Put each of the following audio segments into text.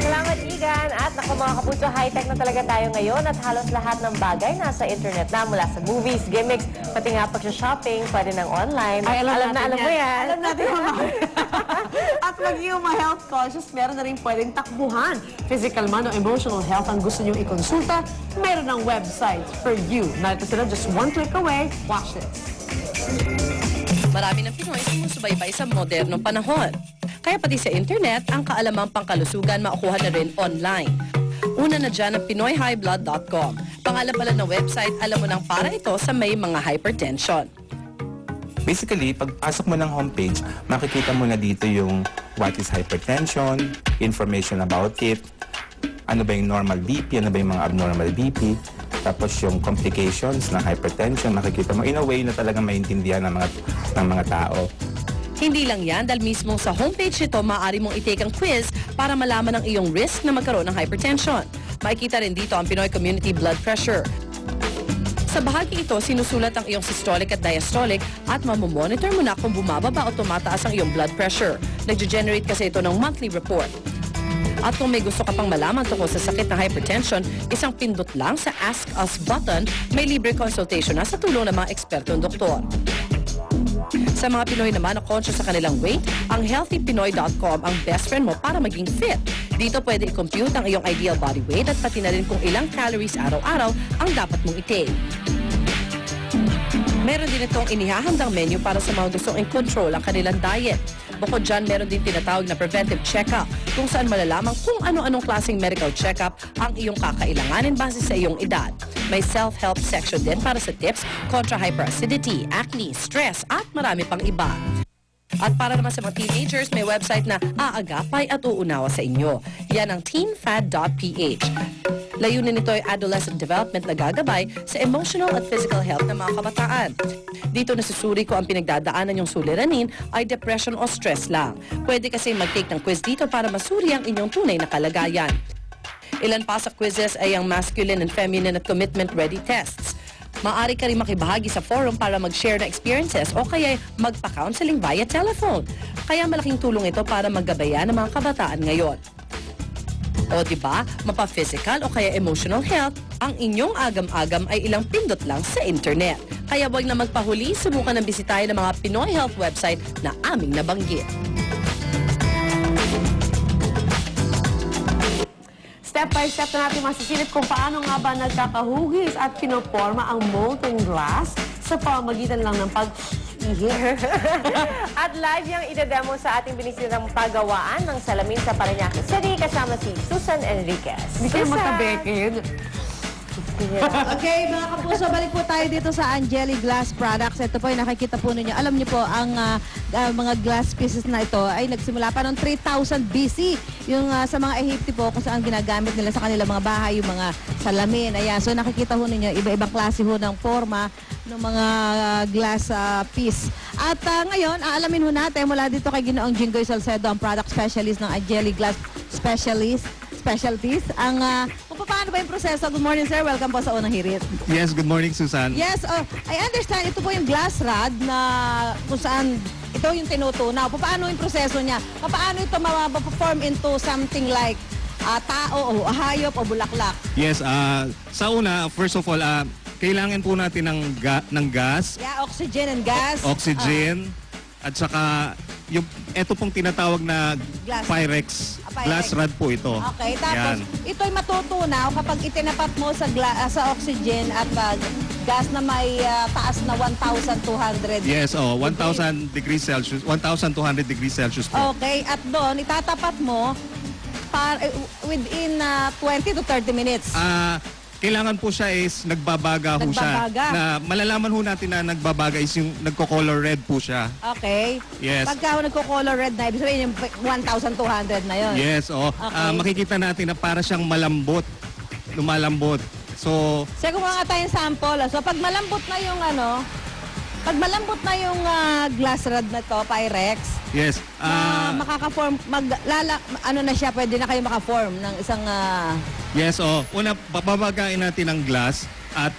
Salamat, Igan. At naku mga kapuso, high-tech na talaga tayo ngayon at halos lahat ng bagay nasa internet na, mula sa movies, gimmicks, pati nga pag-shopping, pwede ng online. Ay, alam alam mo yan. Alam natin mga At maging health conscious, meron na rin pwedeng takbuhan. Physical man o emotional health ang gusto nyo ikonsulta, meron ng website for you. Narito sila just one click away. Watch this. Marami ng Pinoy sumusubaybay sa modernong panahon. Kaya pati sa internet, ang kaalamang pangkalusugan makukuha na rin online. Una na dyan ang PinoyHighBlood.com. Pangalan pala ng website, alam mo nang para ito sa may mga hypertension. Basically, pagpasok mo ng homepage, makikita mo na dito yung what is hypertension, information about it, ano ba yung normal BP, ano ba yung mga abnormal BP, tapos yung complications ng hypertension, makikita mo in a way na talagang maintindihan ng mga tao. Hindi lang yan, dahil mismo sa homepage nito, maaari mong i-take ang quiz para malaman ang iyong risk na magkaroon ng hypertension. Makikita rin dito ang Pinoy Community Blood Pressure. Sa bahagi ito, sinusulat ang iyong systolic at diastolic at mamomonitor mo na kung bumababa o tumataas ang iyong blood pressure. Nag-generate kasi ito ng monthly report. At kung may gusto ka pang malaman tungkol sa sakit ng hypertension, isang pindot lang sa Ask Us button, may libre consultation na sa tulong ng mga ekspertong doktor. Sa mga Pinoy naman na conscious sa kanilang weight, ang healthypinoy.com ang best friend mo para maging fit. Dito pwede i-compute ang iyong ideal body weight at pati na rin kung ilang calories araw-araw ang dapat mong i-take. Meron din itong inihahandang menu para sa mga gustong i-control ang kanilang diet. Bukod dyan, meron din tinatawag na preventive check-up kung saan malalaman kung ano-anong klaseng medical check-up ang iyong kakailanganin base sa iyong edad. May self-help section din para sa tips kontra hyperacidity, acne, stress at marami pang iba. At para naman sa mga teenagers, may website na aagapay at uunawa sa inyo. Yan ang teenfad.ph. Layunin nito ay adolescent development na gagabay sa emotional at physical health ng mga kabataan. Dito nasusuri ko ang pinagdadaanan yung suliranin ay depression o stress lang. Pwede kasi mag-take ng quiz dito para masuri ang inyong tunay na kalagayan. Ilan pa sa quizzes ay ang masculine and feminine at commitment ready tests. Maaari ka rin makibahagi sa forum para mag-share na experiences o kaya magpa-counseling via telephone. Kaya malaking tulong ito para maggabayan ng mga kabataan ngayon. O diba, mapa-physical o kaya emotional health, ang inyong agam-agam ay ilang pindot lang sa internet. Kaya wag na magpahuli, subukan ng bisitahin ng mga Pinoy Health website na aming nabanggit. Step by step na natin masisilip kung paano nga ba nagkakahugis at pinoporma ang molten glass sa pamamagitan lang ng pag-ihip. At live yung idademo sa ating binisitang pagawaan ng salamin sa Parañaque City kasama si Susan Enriquez. Hindi kayo magkabekid. Okay, mga kapuso, balik po tayo dito sa Angeli Glass Products. Ito po yung nakikita po ninyo. Alam niyo po, ang mga glass pieces na ito ay nagsimula pa noong 3000 BC. Yung sa mga Ehipti po, kung saan ginagamit nila sa kanilang mga bahay, yung mga salamin. Ayan, so nakikita po ninyo, iba-ibang klase ho ng forma ng mga glass piece. At ngayon, aalamin ho natin mula dito kay Ginoong Jinggoy Salcedo, ang product specialist ng Angeli Glass Specialties. Ang kung paano ba yung proseso. Good morning, sir. Welcome po sa Unang Hirit. Yes, good morning, Susan. Yes, I understand. Ito po yung glass rod na kung saan ito yung tinutunaw. Paano yung proseso niya? Paano ito ma-perform into something like tao o hayop o bulaklak? Yes, sa una, first of all, kailangan po natin ng gas. Yeah, oxygen and gas. Oxygen. At saka, ito pong tinatawag na Glass. Pyrex. Pyrex. Glass rod po ito. Okay, tapos ito'y matutunaw kapag itinapat mo sa oxygen at gas na may taas na 1,200. Yes, 1,000 degrees Celsius, 1,200 degrees Celsius po. Okay, at doon itatapat mo within 20 to 30 minutes. Kailangan po siya is nagbabaga ho siya. Nagbabaga. Na malalaman ho natin na nagbabaga is yung nagko-color red po siya. Okay. Yes. Pagka nagko-color red na, ibig sabihin yung 1,200 na yun. Yes, Okay. makikita natin na para siyang malambot. Lumalambot. So, Kumuha nga tayong sample. So pag malambot na yung glass rod na to, Pyrex, yes. makaka-form, na siya, pwede na kayo maka-form ng isang... Yes, una, bababagain natin ang glass at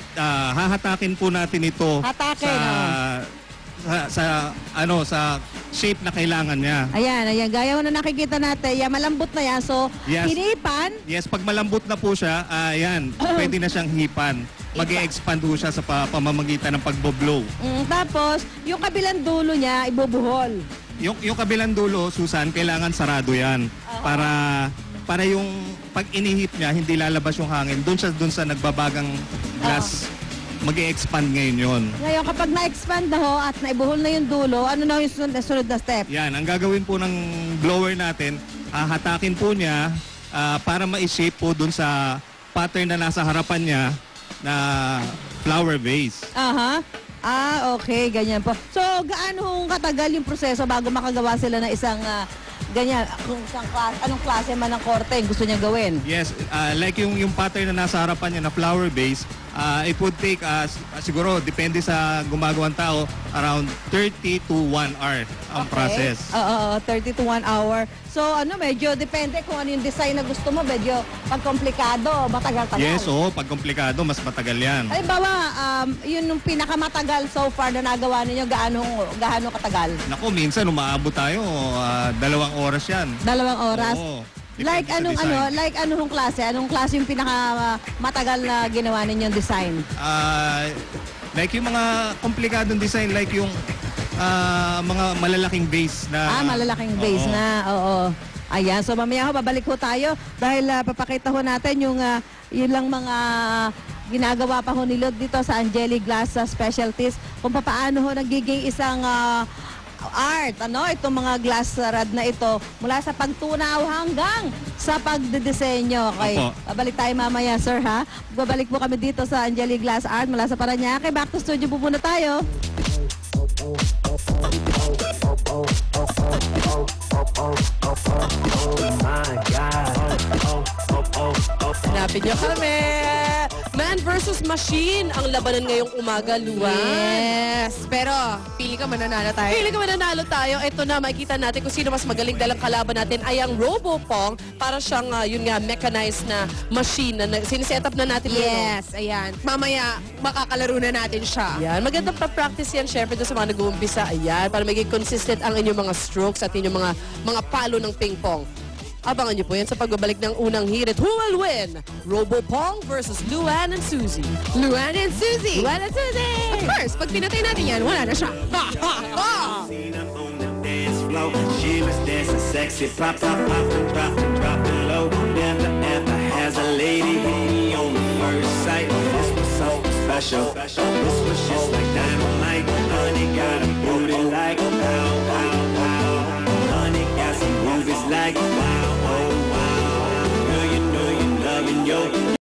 hahatakin po natin ito Hatakin, sa shape na kailangan niya. Ayan, ayan. Gaya mo na nakikita natin. Yan, malambot na yan. So, Yes. hinipan. Yes, pag malambot na po siya, ayan, pwede na siyang hipan. Mag-e-expand po siya sa pamamagitan ng pagbo-blow. Tapos, yung kabilang dulo niya, ibubuhol. Yung kabilang dulo, Susan, kailangan sarado yan. Para yung pag inihip niya, hindi lalabas yung hangin. Doon sa nagbabagang glass, mag-e-expand ngayon yun. Ngayon, kapag na-expand na ho at naibuhol na yung dulo, ano na yung sunod na step? Yan, ang gagawin po ng blower natin, hatakin po niya para ma-shape po doon sa pattern na nasa harapan niya na flower vase. Aha. Okay, ganyan po. So, gaano katagal yung proseso bago makagawa sila ng isang ganyan, anong klase man ng korte yung gusto niya gawin? Yes, like yung pattern na nasa harapan niya na flower vase, it would take siguro, depende sa gumagawang tao, around 30 to 1 hour ang process. Oo, 30 to 1 hour. So, medyo depende kung ano yung design na gusto mo. Medyo pag-komplikado, matagal-tagal. Yes, oo, pag komplikado, mas matagal yan. Halimbawa, yun yung pinakamatagal so far na nagawa ninyo, gaano katagal? Naku, minsan umaabot tayo, 2 oras yan. 2 oras? Oo. Like Depende sa anong design. anong klase? Anong klase yung pinakamatagal na ginawa ninyong design? Like yung mga komplikadong design, like yung mga malalaking vase na... Malalaking base Oo. na. Oo. Ayan. So mamaya ho, babalik ho tayo dahil papakita ho natin yung yun lang mga ginagawa pa ho ni Lod dito sa Angeli Glass Specialties kung paano ho nagiging isang art, itong mga glass rod na ito mula sa pagtunaw hanggang sa pagdidisenyo. Okay. Opo. Babalik tayo mamaya, sir, ha? Babalik po kami dito sa Angeli Glass Art mula sa Parañaque. Back to studio po muna tayo. Hanapin niyo kami! Man versus Machine ang labanan ngayong umaga, Luan. Yes. Pero, pili ka mananalo tayo. Pili ka mananalo tayo. Ito na, makikita natin kung sino mas magaling dalang kalaban natin ay ang Robopong. Para siyang, mechanized na machine na siniset up na natin. Yes, ayan. Mamaya, makakalaro na natin siya. Ayan, magandang practice yan, syempre, doon sa mga nag-uumpisa. Ayan, para maging consistent ang inyong mga strokes at inyong mga palo ng ping-pong. Abangan niyo po yan sa pagbabalik ng unang hirit. Who will win? Robopong versus Luan and Suzy. Luan and Suzy. Luan and Suzy! Of course, pag pinatay natin yan, wala na siya. Ha, ha, ha! Seen up on the dance floor. She was dancing sexy, pop, pop, pop, and drop it low. Never ever has a lady hit me on the first sight. This was so special. This was just like